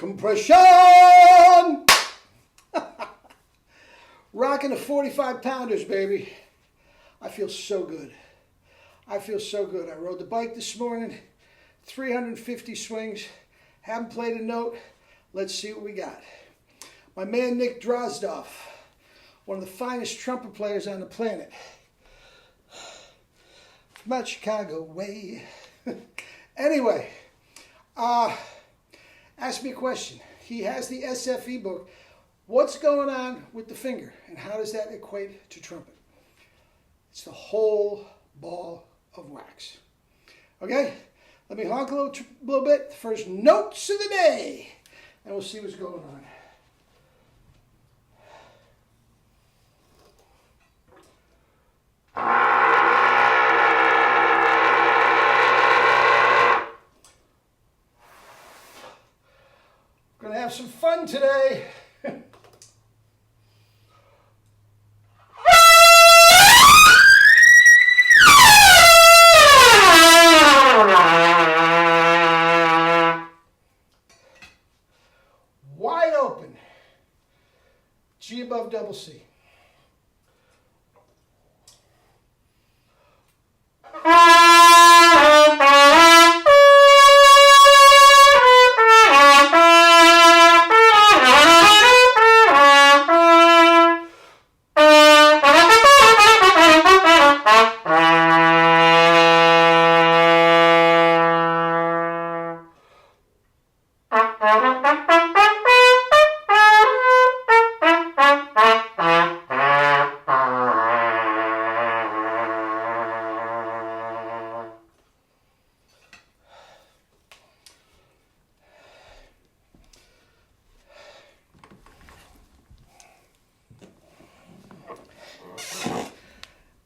Compression! Rocking the 45 pounders, baby. I feel so good. I feel so good. I rode the bike this morning, 350 swings. Haven't played a note. Let's see what we got. My man Nick Drozdov, one of the finest trumpet players on the planet. From out Chicago way. Anyway, ask me a question. He has the SFE book. What's going on with the finger and how does that equate to trumpet? It's the whole ball of wax. Okay, let me honk a little bit. First notes of the day, and we'll see what's going on. We're gonna have some fun today. Wide open. G above double C.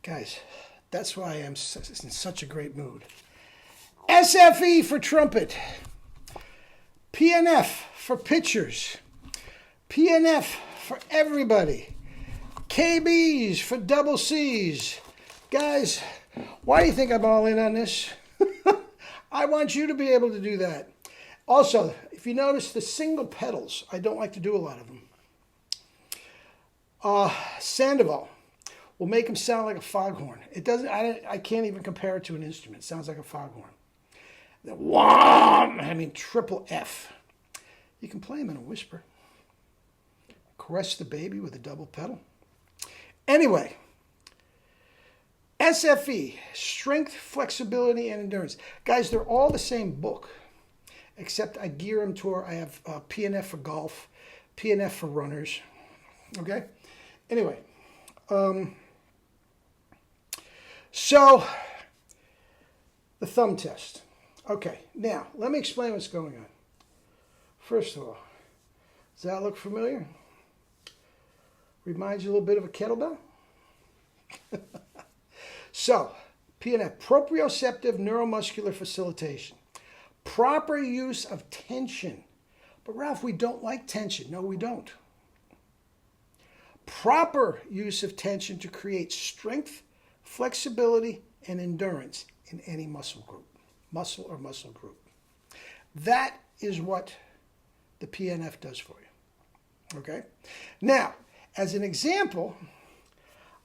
Guys, that's why I am in such a great mood. SFE for trumpet. PNF for pitchers. PNF for everybody. KBs for double Cs. Guys, why do you think I'm all in on this? I want you to be able to do that. Also, if you notice the single pedals, I don't like to do a lot of them. Sandoval will make them sound like a foghorn. It doesn't. I can't even compare it to an instrument. It sounds like a foghorn. The wham! I mean, triple F. You can play them in a whisper. Caress the baby with a double pedal. Anyway, SFE, strength, flexibility, and endurance. Guys, they're all the same book, except I gear them toward, I have PNF for golf, PNF for runners. Okay? Anyway, so the thumb test. Okay, now let me explain what's going on. First of all, does that look familiar? Reminds you a little bit of a kettlebell? So, PNF, proprioceptive neuromuscular facilitation. Proper use of tension. But Ralph, we don't like tension. No, we don't. Proper use of tension to create strength, flexibility, and endurance in any muscle group, muscle or muscle group. That is what the PNF does for you. Okay? Now, as an example,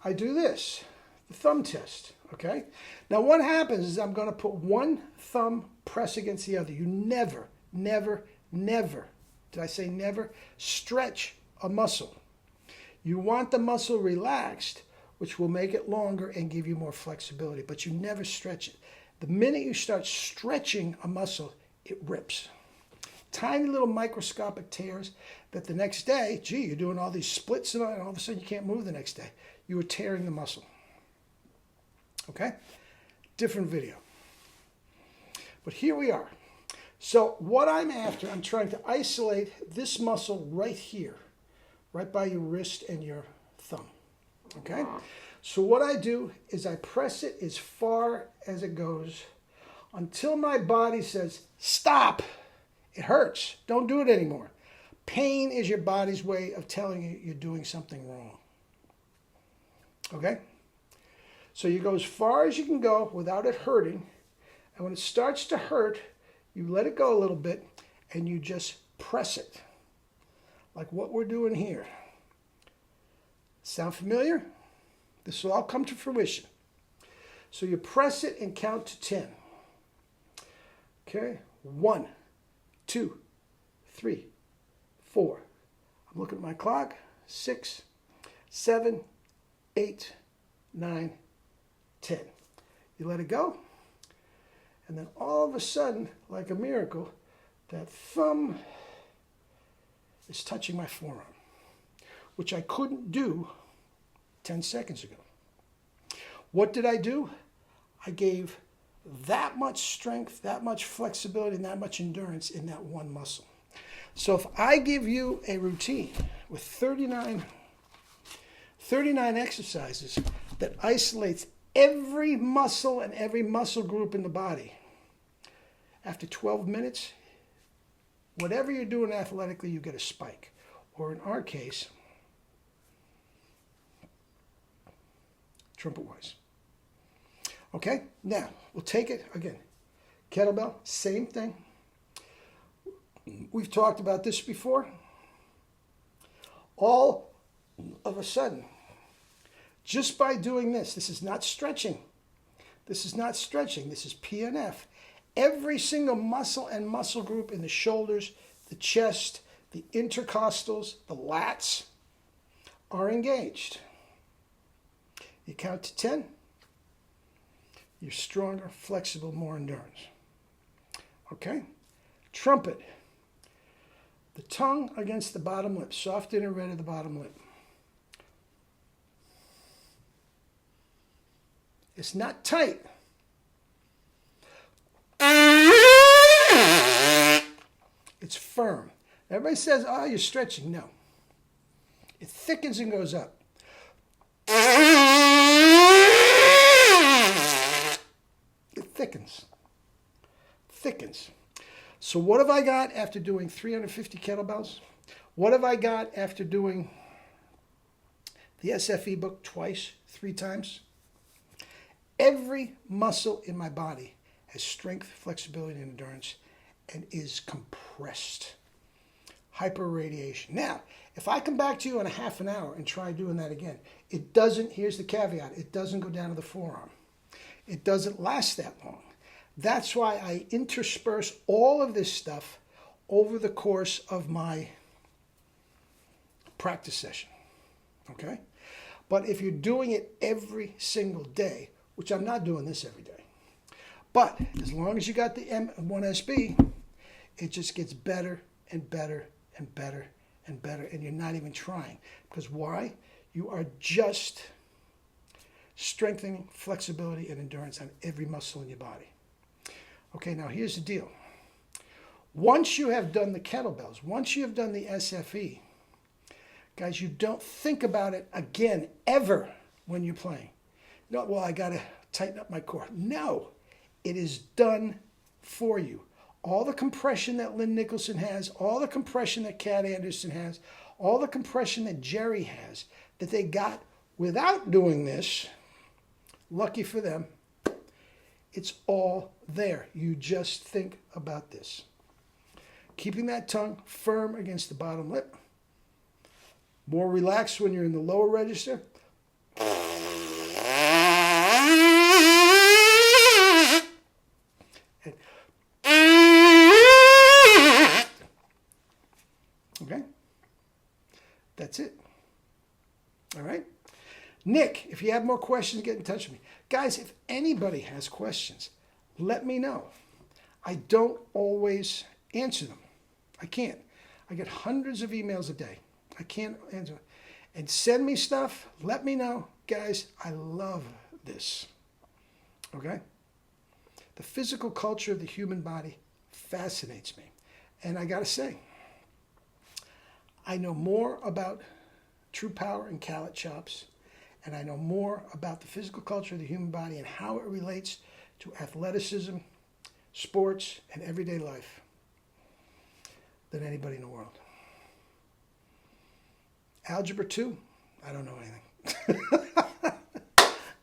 I do this, the thumb test. Okay? Now, what happens is I'm going to put one thumb press against the other. You never, never, never, did I say never? Stretch a muscle. You want the muscle relaxed, which will make it longer and give you more flexibility, but you never stretch it. The minute you start stretching a muscle, it rips. Tiny little microscopic tears that the next day, gee, you're doing all these splits and all of a sudden you can't move the next day. You were tearing the muscle. Okay? Different video. But here we are. So what I'm after, I'm trying to isolate this muscle right here, right by your wrist and your thumb. Okay? So what I do is I press it as far as it goes until my body says, stop. It hurts. Don't do it anymore. Pain is your body's way of telling you you're doing something wrong. Okay? So you go as far as you can go without it hurting. And when it starts to hurt, you let it go a little bit and you just press it, like what we're doing here. Sound familiar? This will all come to fruition. So you press it and count to 10. Okay? 1, 2, 3, 4. I'm looking at my clock. 6, 7, 8, 9, 10. You let it go. And then all of a sudden, like a miracle, that thumb is touching my forearm, which I couldn't do 10 seconds ago. What did I do? I gave that much strength, that much flexibility, and that much endurance in that one muscle. So if I give you a routine with 39 exercises that isolates every muscle and every muscle group in the body, after 12 minutes, whatever you're doing athletically, you get a spike. Or in our case, trumpet-wise. Okay, now we'll take it again. Kettlebell, same thing. We've talked about this before. All of a sudden, just by doing this is not stretching. This is not stretching. This is PNF. Every single muscle and muscle group in the shoulders, the chest, the intercostals, the lats are engaged. You count to 10, you're stronger, flexible, more endurance. Okay? Trumpet. The tongue against the bottom lip, soft inner red of the bottom lip. It's not tight. It's firm. Everybody says, oh, you're stretching. No. It thickens and goes up. It thickens. Thickens. So what have I got after doing 350 kettlebells? What have I got after doing the SFE book twice, 3 times? Every muscle in my body has strength, flexibility, and endurance and is compressed. Hyperradiation. Now, if I come back to you in a half an hour and try doing that again, it doesn't, here's the caveat, it doesn't go down to the forearm. It doesn't last that long. That's why I intersperse all of this stuff over the course of my practice session. Okay? But if you're doing it every single day, which I'm not doing this every day, but as long as you got the M1SB, it just gets better and better and better and better, and you're not even trying. Because why? You are just strengthening flexibility and endurance on every muscle in your body. Okay, now here's the deal. Once you have done the kettlebells, once you have done the SFE, guys, you don't think about it again, ever, when you're playing. No, well, I got to tighten up my core. No, it is done for you. All the compression that Lynn Nicholson has, all the compression that Kat Anderson has, all the compression that Jerry has, that they got without doing this, lucky for them, it's all there. You just think about this. Keeping that tongue firm against the bottom lip. More relaxed when you're in the lower register. Okay? That's it. All right? Nick, if you have more questions, get in touch with me. Guys, if anybody has questions, let me know. I don't always answer them. I can't. I get hundreds of emails a day. I can't answer. And send me stuff. Let me know. Guys, I love this. Okay? The physical culture of the human body fascinates me. And I got to say, I know more about true power and Callet chops, and I know more about the physical culture of the human body and how it relates to athleticism, sports, and everyday life than anybody in the world. Algebra 2, I don't know anything.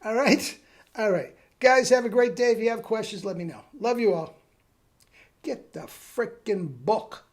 All right? All right. Guys, have a great day. If you have questions, let me know. Love you all. Get the frickin' book.